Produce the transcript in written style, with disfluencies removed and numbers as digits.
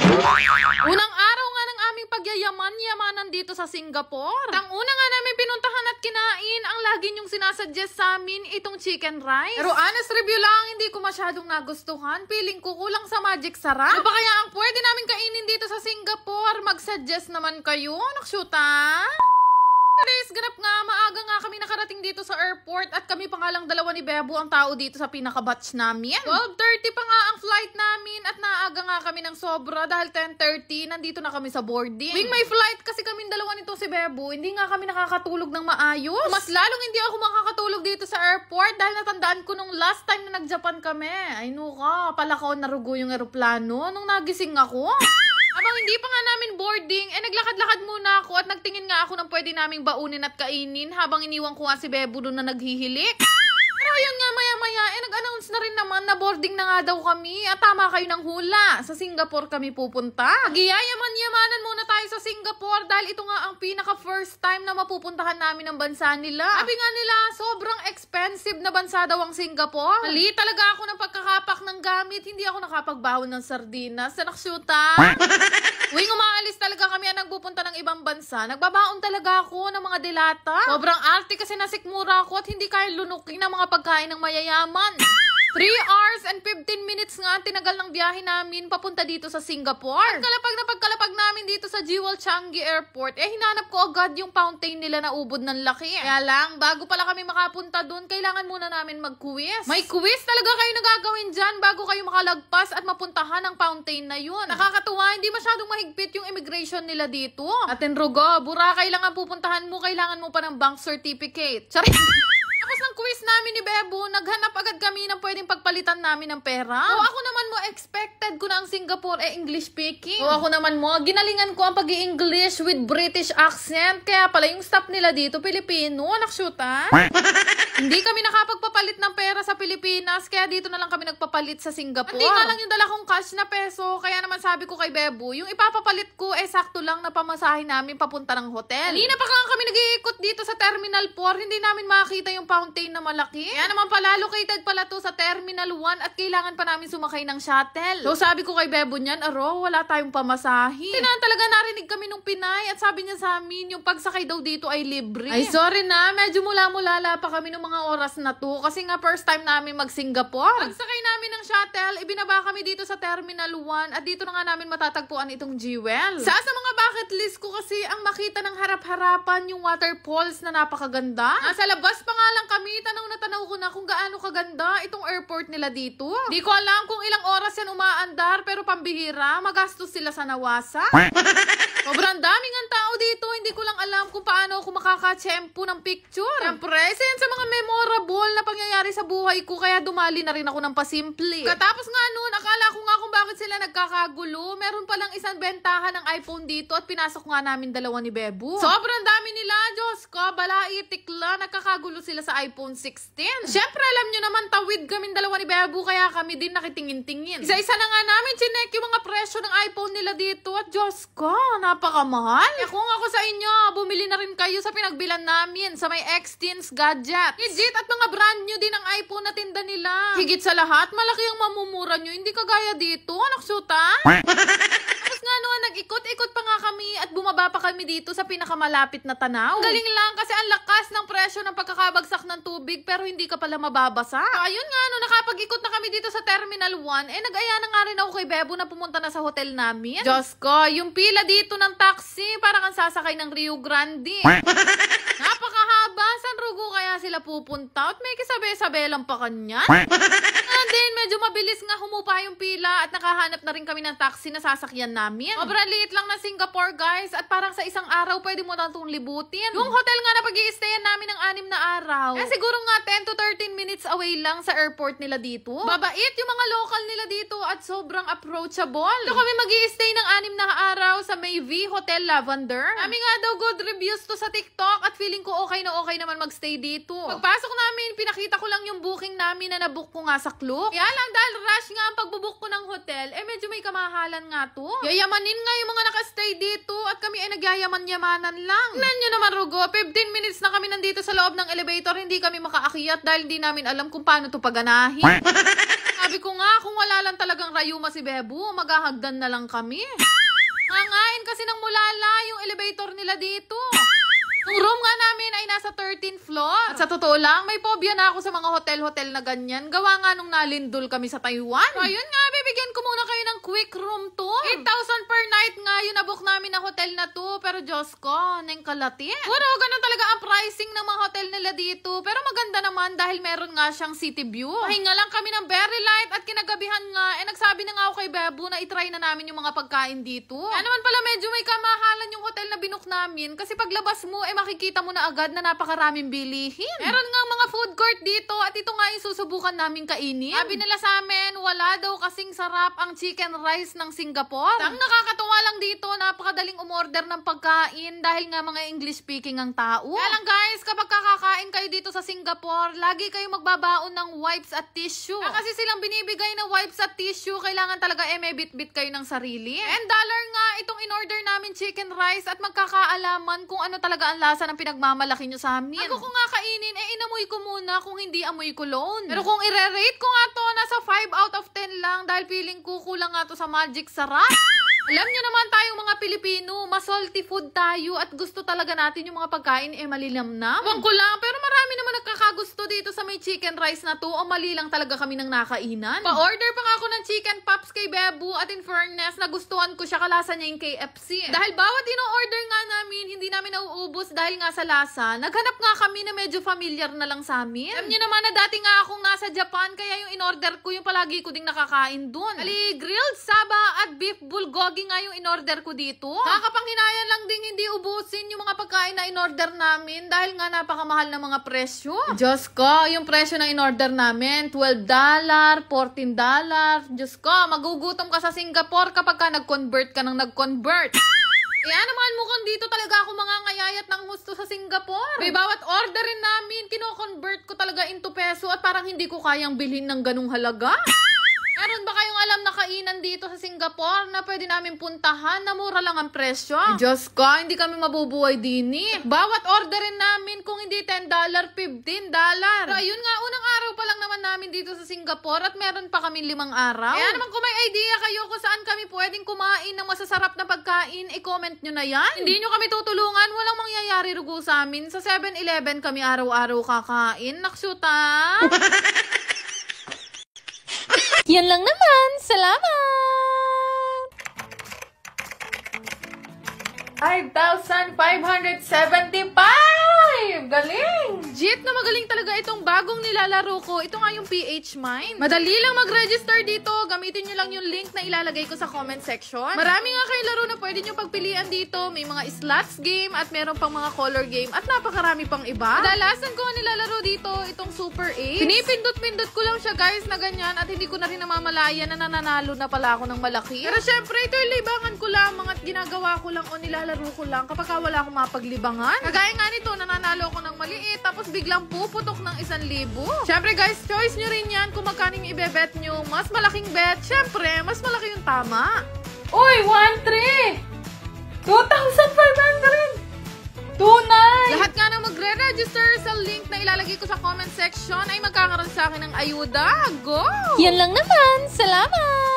Unang araw nga ng aming pagyayaman-yamanan dito sa Singapore. Ang una nga namin pinuntahan at kinain, ang lagi niyong sinasuggest sa amin, itong chicken rice. Pero honest review lang, hindi ko masyadong nagustuhan. Feeling ko kulang sa magic sarap. Ano ba kaya ang pwede namin kainin dito sa Singapore? Mag-suggest naman kayo. Nakshuta? Guys, ganap nga, maaga nga kami nakarating dito sa airport at kami pa nga lang dalawa ni Bebo ang tao dito sa pinaka-batch namin. 12:30 pa nga ang flight namin at naaga nga kami ng sobra dahil 10:30 nandito na kami sa boarding. Wing may flight kasi kaming dalawa nito si Bebo, hindi nga kami nakakatulog ng maayos. Mas lalong hindi ako makakatulog dito sa airport dahil natandaan ko nung last time na nag-Japan kami. Ay nuka, pala ko narugo yung eroplano nung nagising ako. Habang hindi pa nga namin boarding, naglakad-lakad muna ako at nagtingin nga ako ng pwede naming baunin at kainin habang iniwan ko nga si Bebo doon na naghihilik. Pero ayun nga, maya-maya, nag-announce na rin naman na boarding na nga daw kami at tama kayo ng hula. Sa Singapore kami pupunta. Giyayaman-yamanan muna tayo sa Singapore dahil ito nga ang pinaka-first time na mapupuntahan namin ng bansa nila. Sabi nga nila, sobrang expensive na bansa daw ang Singapore. Mali talaga ako ng pagkakapak ng gamit. Hindi ako nakapagbahon ng sardinas. Nakshuta. Uwing umaalis talaga kami at nagpupunta ng ibang bansa, nagbabaon talaga ako ng mga delata. Sobrang arte kasi nasikmura ako at hindi kaya lunukin ang mga pagkain ng mayayaman. 3 hours and 15 minutes nga tinagal ng biyahe namin papunta dito sa Singapore. Pagkalapag namin dito sa Jewel Changi Airport, hinanap ko agad yung fountain nila na ubod ng laki. Kaya lang, bago pala kami makapunta doon, kailangan muna namin mag-quiz. May quiz talaga kayo na gagawin dyan bago kayo makalagpas at mapuntahan ang fountain na yun. Nakakatuwa, hindi masyadong mahigpit yung immigration nila dito. Atin Rugo, Boracay lang ang pupuntahan mo, kailangan mo pa ng bank certificate. Charit! Tapos ng quiz namin ni Bebo, naghanap agad kami ng pwedeng pagpalitan namin ng pera. O ako naman mo, expected ko na ang Singapore English speaking. O ako naman mo, ginalingan ko ang pag-i-English with British accent. Kaya pala yung staff nila dito, Pilipino. Nakshuta? Hindi kami nakapagpapalit ng pera sa Pilipinas, kaya dito na lang kami nagpapalit sa Singapore. Hindi nga lang yung dala kong cash na peso, kaya naman sabi ko kay Bebo, yung ipapapalit ko, sakto lang na pamasahin namin papunta ng hotel. Hindi na pa kami nag-iikot dito sa Terminal 4, hindi namin makita yung fountain na malaki. Kaya naman pala, located pala to sa Terminal 1 at kailangan pa namin sumakay ng shuttle. So sabi ko kay Bebo niyan, wala tayong pamasahin. Tinaan talaga narinig kami nung Pinay at sabi niya sa amin, yung pagsakay daw dito ay libre. Ay sorry na, medyo mula-mulala pa kami nung mga oras na to kasi nga first time namin mag-Singapore. Pagsakay namin ng shuttle, ibinaba kami dito sa Terminal 1 at dito na nga namin matatagpuan itong Jewel. Sa mga bucket list ko kasi ang makita ng harap-harapan yung waterfalls na napakaganda. Nasa labas pa nga lang kami, tanaw na tanaw ko na kung gaano kaganda itong airport nila dito. Di ko alam kung ilang oras yan umaandar pero pambihira, magastos sila sa nawasa. Sobrang daming ang tao dito, hindi ko lang alam kung paano ako makaka-tsempo ng picture. Siyempre, yan sa mga memorable na pangyayari sa buhay ko kaya dumali na rin ako ng pasimple. Katapos nga noon, akala ko nga kung bakit sila nagkakagulo. Meron palang isang bentahan ng iPhone dito at pinasok nga namin dalawa ni Bebo. Sobrang dami nila, Diyos ko, balaitikla, nagkakagulo sila sa iPhone 16. Siyempre, alam nyo naman, tawid kaming dalawa ni Bebo kaya kami din nakitingin-tingin. Isa-isa na nga namin chinek yung mga presyo ng iPhone nila dito at Diyos ko, napakamahal. Kung ako sa inyo, bumili na rin kayo sa pinagbilan namin sa may X-Teens Gadget. Legit at mga brand new din ang iPhone na tinda nila. Higit sa lahat, malaki ang mamumura nyo, hindi kagaya dito, naksuta. Tapos nga noon, nag-ikot-ikot pa nga kami at bumaba pa kami dito sa pinakamalapit na tanaw. Galing lang kasi ang lakas ng presyo ng pagkakabagsak ng tubig pero hindi ka pala mababasa. So, ayun nga, no, nakapag-ikot na kami dito sa Terminal 1, nag-aya na nga rin ako kay Bebo na pumunta na sa hotel namin. Diyos ko, yung pila dito ng taxi, parang ang sasakay ng Rio Grande. Napakahaba, saan rugo kaya sila pupunta? At may kisabi-sabi lang pa kanyan. And then, medyo mabilis nga humupa yung pila at nakahanap na rin kami ng taxi na sasakyan namin. Sobrang liit lang na Singapore, guys, at parang sa isang araw pwede mo na itong libutin. Yung hotel nga na pag-i-stayan namin ng 6 na araw, siguro nga 10 to 13 minutes away lang sa airport nila dito. Babait yung mga local nila dito at sobrang approachable. So kami mag-i-stay ng 6 na araw sa Mayvie Hotel Lavender. Kami nga daw good reviews to sa TikTok at feeling ko okay na okay naman magstay dito. Pagpasok namin, pinakita ko lang yung booking namin na nabook ko nga sa Klook. Kaya lang dahil rush nga ang pagbubook ko ng hotel, medyo may kamahalan nga to. Yayamanin nga yung mga nakastay dito at kami ay nagyayaman-yamanan lang. Nanyo naman Rugo, 15 minutes na kami nandito sa loob ng elevator, hindi kami makaakyat dahil hindi namin alam kung paano to paganahin. Sabi ko nga, kung wala lang talagang rayuma si Bebu, maghahagdan na lang kami. Nangain kasi ng mulala yung elevator nila dito. Yung room nga namin ay nasa 13th floor. At sa totoo lang, may phobia na ako sa mga hotel-hotel na ganyan. Gawa nga nung nalindol kami sa Taiwan. So, ayun nga, bibigyan ko muna kayo ng quick room tour. 8,000 per night nga yung nabook namin na hotel na to. Pero Diyos ko, neng kalati. Puro ganun talaga ang pricing ng mga hotel nila dito. Pero maganda naman dahil meron nga siyang city view. Pahinga lang kami ng very light at kinagabihan nga. Nagsabi na nga ako kay Bebu na itry na namin yung mga pagkain dito. Kaya naman pala medyo may kamahalan yung hotel na binook namin. Kasi paglabas mo, makikita mo na agad na napakaraming bilihin. Meron nga mga food court dito at ito nga yung susubukan namin kainin. Sabi nila sa amin, wala daw kasing sarap ang chicken rice ng Singapore. Ang nakakatuwa lang dito, napakadaling umorder ng pagkain dahil nga mga English speaking ang tao. Kaya lang guys, kapag kakakain kayo dito sa Singapore, lagi kayo magbabaon ng wipes at tissue. Kasi silang binibigay na wipes at tissue, kailangan talaga may bit-bit kayo ng sarili. $10 nga itong in-order namin chicken rice at magkakaalaman kung ano talaga ang lasa ng pinagmamalaki nyo sa amin. Ako kung nga kainin, inamoy ko muna kung hindi amoy cologne. Pero kung i-rate ko nga to, nasa 5 out of 10 lang dahil feeling ko kulang nga to sa magic sarap. Alam nyo naman tayong mga Pilipino, mas salty food tayo at gusto talaga natin yung mga pagkain malilamnam. Ewan ko lang, pero marami naman nagkakagusto dito sa may chicken rice na to o mali lang talaga kami ng nakainan. Pa-order pa nga ako ng chicken pops kay Bebu at in fairness, nagustuhan ko siya, kalasa niya yung KFC. Dahil bawat ino-order nga namin, hindi namin nauubos dahil nga sa lasa. Naghanap nga kami na medyo familiar na lang sa amin. Alam nyo naman na dati nga akong nasa Japan, kaya yung in-order ko yung palagi ko ding nakakain dun. Ali, grilled saba at beef bulgogi nga yung in-order ko dito. Nakakapanghinayang lang ding hindi ubusin yung mga pagkain na in-order namin dahil nga napakamahal ng mga presyo. Diyos ko, yung presyo na in-order namin, $12, $14. Diyos ko, magugutom ka sa Singapore kapag ka nag-convert ka ng nag-convert. Kaya naman mukhang dito talaga ako mangangayayat ng husto sa Singapore. May bawat orderin namin, kino-convert ko talaga into peso at parang hindi ko kayang bilhin ng ganung halaga. Meron ba kayong alam na kainan dito sa Singapore na pwede namin puntahan na mura lang ang presyo? Diyos ko, hindi kami mabubuhay din eh. Bawat orderin namin kung hindi $10, $15. Pero ayun nga, unang araw pa lang naman namin dito sa Singapore at meron pa kami 5 araw. Kaya naman kung may idea kayo kung saan kami pwedeng kumain ng masasarap na pagkain, i-comment nyo na yan. Hindi nyo kami tutulungan, walang mangyayari rugo sa amin. Sa 7-Eleven kami araw-araw kakain. Naksyuta! Yan lang naman. Salamat! 5,575! Galing! Jeep na magaling talaga itong bagong nilalaro ko. Ito nga yung PH Mind. Madali lang mag-register dito. Gamitin nyo lang yung link na ilalagay ko sa comment section. Marami nga kayo laro na pwede nyo pagpilian dito. May mga slots game at meron pang mga color game at napakarami pang iba. Kadalasan ko nilalaro dito itong Super 8. Pinipindot-pindot ko lang siya guys na ganyan at hindi ko na rin namamalayan na nananalo na pala ako ng malaki. Pero syempre ito yung libangan ko lamang at ginagawa ko lang o nilalaro ko lang kapag wala akong mapaglibangan. Kagaya nga nito, nananalo ko ng maliit tapos biglang puputok ng 1,000. Syempre guys, choice nyo rin yan kung magkano yung ibebet nyo. Mas malaking bet, syempre, mas malaki yung tama. Uy, 1,300! 2,500! Tunay! Lahat nga na magre-register sa link na ilalagay ko sa comment section ay magkakaroon sa akin ng ayuda. Go! Yan lang naman. Salamat!